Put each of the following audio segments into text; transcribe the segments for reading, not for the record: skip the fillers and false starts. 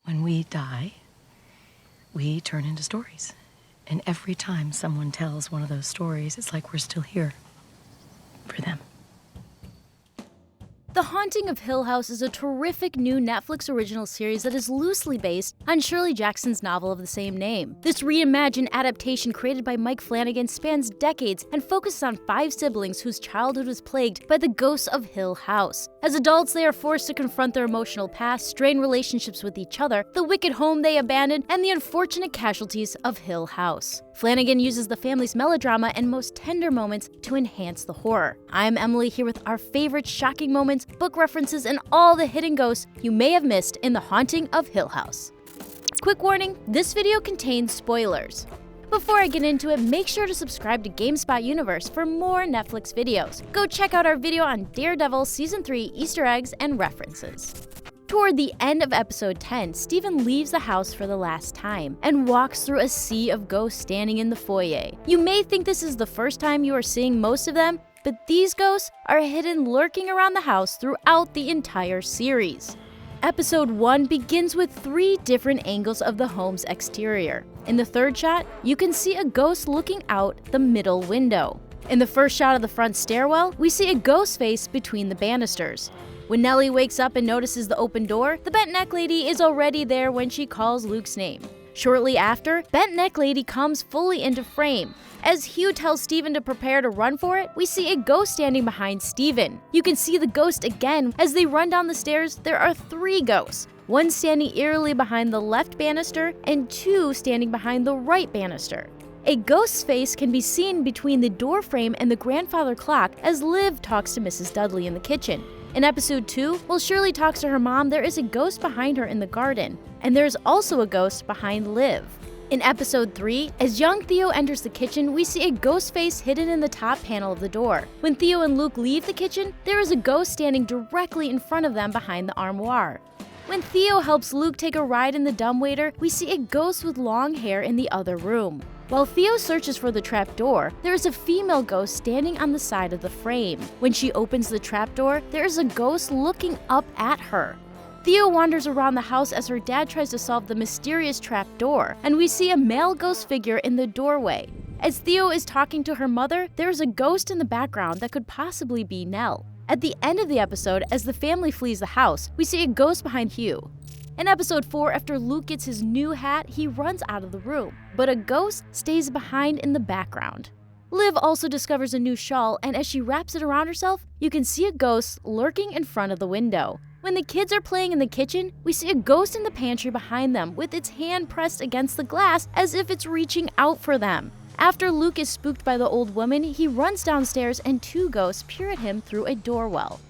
When we die, we turn into stories. And every time someone tells one of those stories, it's like we're still here for them. The Haunting of Hill House is a terrific new Netflix original series that is loosely based on Shirley Jackson's novel of the same name. This reimagined adaptation created by Mike Flanagan spans decades and focuses on 5 siblings whose childhood was plagued by the ghosts of Hill House. As adults, they are forced to confront their emotional past, strained relationships with each other, the wicked home they abandoned, and the unfortunate casualties of Hill House. Flanagan uses the family's melodrama and most tender moments to enhance the horror. I'm Emily, here with our favorite shocking moments, book references, and all the hidden ghosts you may have missed in The Haunting of Hill House. Quick warning, this video contains spoilers. Before I get into it, make sure to subscribe to GameSpot Universe for more Netflix videos. Go check out our video on Daredevil Season 3 Easter eggs and references. Toward the end of episode 10, Stephen leaves the house for the last time and walks through a sea of ghosts standing in the foyer. You may think this is the first time you are seeing most of them, but these ghosts are hidden lurking around the house throughout the entire series. Episode 1 begins with 3 different angles of the home's exterior. In the third shot, you can see a ghost looking out the middle window. In the first shot of the front stairwell, we see a ghost face between the banisters. When Nellie wakes up and notices the open door, the bent neck lady is already there when she calls Luke's name. Shortly after, bent neck lady comes fully into frame. As Hugh tells Stephen to prepare to run for it, we see a ghost standing behind Stephen. You can see the ghost again. As they run down the stairs, there are 3 ghosts. 1 standing eerily behind the left banister and 2 standing behind the right banister. A ghost's face can be seen between the door frame and the grandfather clock as Liv talks to Mrs. Dudley in the kitchen. In episode 2, while Shirley talks to her mom, there is a ghost behind her in the garden, and there is also a ghost behind Liv. In episode 3, as young Theo enters the kitchen, we see a ghost face hidden in the top panel of the door. When Theo and Luke leave the kitchen, there is a ghost standing directly in front of them behind the armoire. When Theo helps Luke take a ride in the dumbwaiter, we see a ghost with long hair in the other room. While Theo searches for the trapdoor, there is a female ghost standing on the side of the frame. When she opens the trapdoor, there is a ghost looking up at her. Theo wanders around the house as her dad tries to solve the mysterious trapdoor, and we see a male ghost figure in the doorway. As Theo is talking to her mother, there is a ghost in the background that could possibly be Nell. At the end of the episode, as the family flees the house, we see a ghost behind Hugh. In episode 4, after Luke gets his new hat, he runs out of the room, but a ghost stays behind in the background. Liv also discovers a new shawl, and as she wraps it around herself, you can see a ghost lurking in front of the window. When the kids are playing in the kitchen, we see a ghost in the pantry behind them with its hand pressed against the glass as if it's reaching out for them. After Luke is spooked by the old woman, he runs downstairs and 2 ghosts peer at him through a doorwell.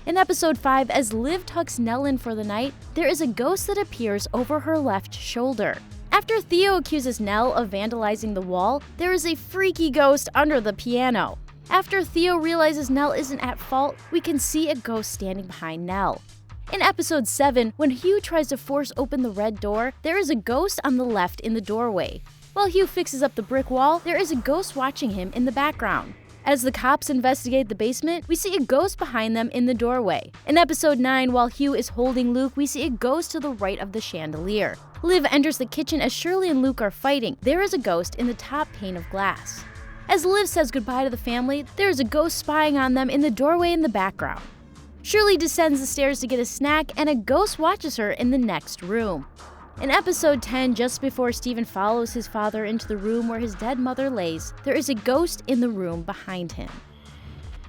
In episode 5, as Liv tucks Nell in for the night, there is a ghost that appears over her left shoulder. After Theo accuses Nell of vandalizing the wall, there is a freaky ghost under the piano. After Theo realizes Nell isn't at fault, we can see a ghost standing behind Nell. In episode 7, when Hugh tries to force open the red door, there is a ghost on the left in the doorway. While Hugh fixes up the brick wall, there is a ghost watching him in the background. As the cops investigate the basement, we see a ghost behind them in the doorway. In episode 9, while Hugh is holding Luke, we see a ghost to the right of the chandelier. Liv enters the kitchen as Shirley and Luke are fighting. There is a ghost in the top pane of glass. As Liv says goodbye to the family, there is a ghost spying on them in the doorway in the background. Shirley descends the stairs to get a snack, and a ghost watches her in the next room. In episode 10, just before Stephen follows his father into the room where his dead mother lays, there is a ghost in the room behind him.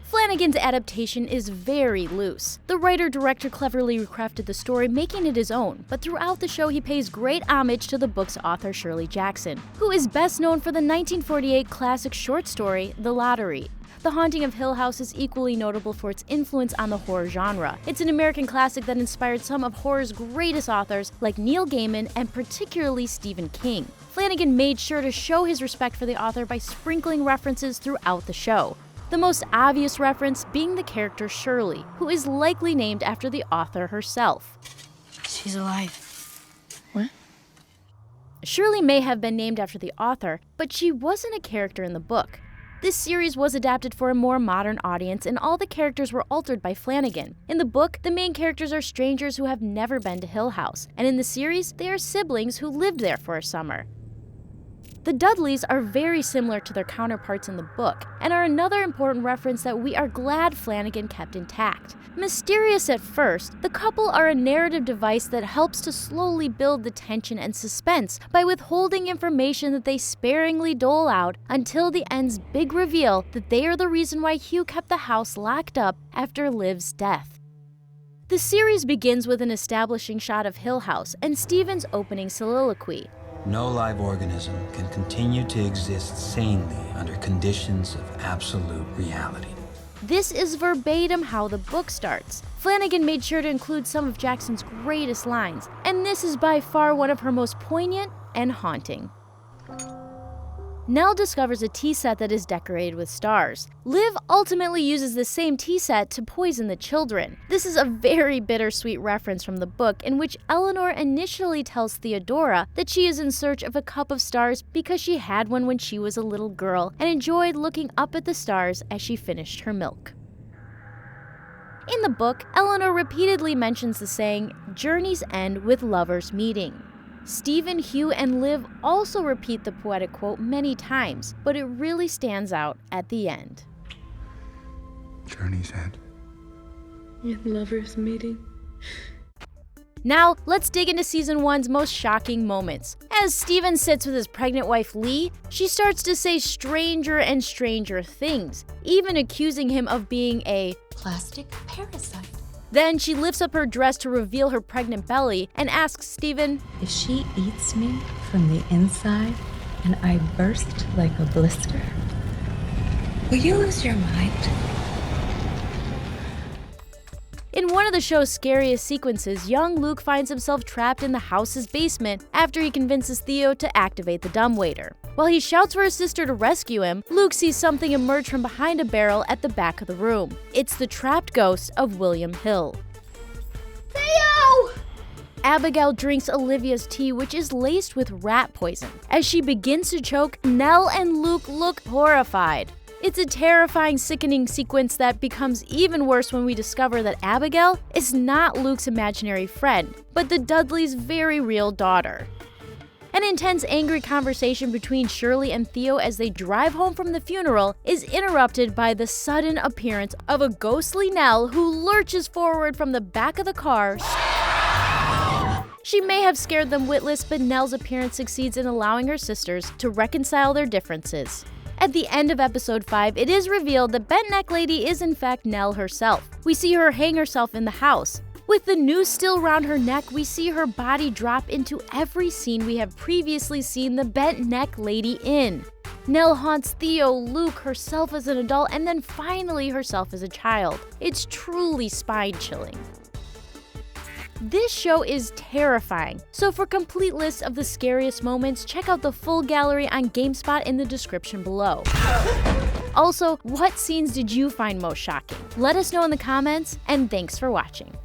Flanagan's adaptation is very loose. The writer-director cleverly recrafted the story, making it his own, but throughout the show he pays great homage to the book's author Shirley Jackson, who is best known for the 1948 classic short story, The Lottery. The Haunting of Hill House is equally notable for its influence on the horror genre. It's an American classic that inspired some of horror's greatest authors like Neil Gaiman and particularly Stephen King. Flanagan made sure to show his respect for the author by sprinkling references throughout the show. The most obvious reference being the character Shirley, who is likely named after the author herself. She's alive. What? Shirley may have been named after the author, but she wasn't a character in the book. This series was adapted for a more modern audience, and all the characters were altered by Flanagan. In the book, the main characters are strangers who have never been to Hill House, and in the series, they are siblings who lived there for a summer. The Dudleys are very similar to their counterparts in the book, and are another important reference that we are glad Flanagan kept intact. Mysterious at first, the couple are a narrative device that helps to slowly build the tension and suspense by withholding information that they sparingly dole out until the end's big reveal that they are the reason why Hugh kept the house locked up after Liv's death. The series begins with an establishing shot of Hill House and Stephen's opening soliloquy. No live organism can continue to exist sanely under conditions of absolute reality. This is verbatim how the book starts. Flanagan made sure to include some of Jackson's greatest lines, and this is by far one of her most poignant and haunting. Nell discovers a tea set that is decorated with stars. Liv ultimately uses the same tea set to poison the children. This is a very bittersweet reference from the book in which Eleanor initially tells Theodora that she is in search of a cup of stars because she had one when she was a little girl and enjoyed looking up at the stars as she finished her milk. In the book, Eleanor repeatedly mentions the saying, "Journeys end with lovers meeting." Stephen, Hugh, and Liv also repeat the poetic quote many times, but it really stands out at the end. Journey's end. In lovers' meeting. Now, let's dig into Season 1's most shocking moments. As Stephen sits with his pregnant wife Lee, she starts to say stranger and stranger things, even accusing him of being a Plastic parasite. Then she lifts up her dress to reveal her pregnant belly and asks Stephen, If she eats me from the inside and I burst like a blister, will you lose your mind? In one of the show's scariest sequences, young Luke finds himself trapped in the house's basement after he convinces Theo to activate the dumbwaiter. While he shouts for his sister to rescue him, Luke sees something emerge from behind a barrel at the back of the room. It's the trapped ghost of William Hill. Theo! Abigail drinks Olivia's tea, which is laced with rat poison. As she begins to choke, Nell and Luke look horrified. It's a terrifying, sickening sequence that becomes even worse when we discover that Abigail is not Luke's imaginary friend, but the Dudleys' very real daughter. An intense, angry conversation between Shirley and Theo as they drive home from the funeral is interrupted by the sudden appearance of a ghostly Nell who lurches forward from the back of the car. She may have scared them witless, but Nell's appearance succeeds in allowing her sisters to reconcile their differences. At the end of episode 5, it is revealed that Bent Neck Lady is in fact Nell herself. We see her hang herself in the house. With the noose still around her neck, we see her body drop into every scene we have previously seen the Bent Neck Lady in. Nell haunts Theo, Luke, herself as an adult, and then finally herself as a child. It's truly spine-chilling. This show is terrifying, so for complete lists of the scariest moments, check out the full gallery on GameSpot in the description below. Also, what scenes did you find most shocking? Let us know in the comments, and thanks for watching.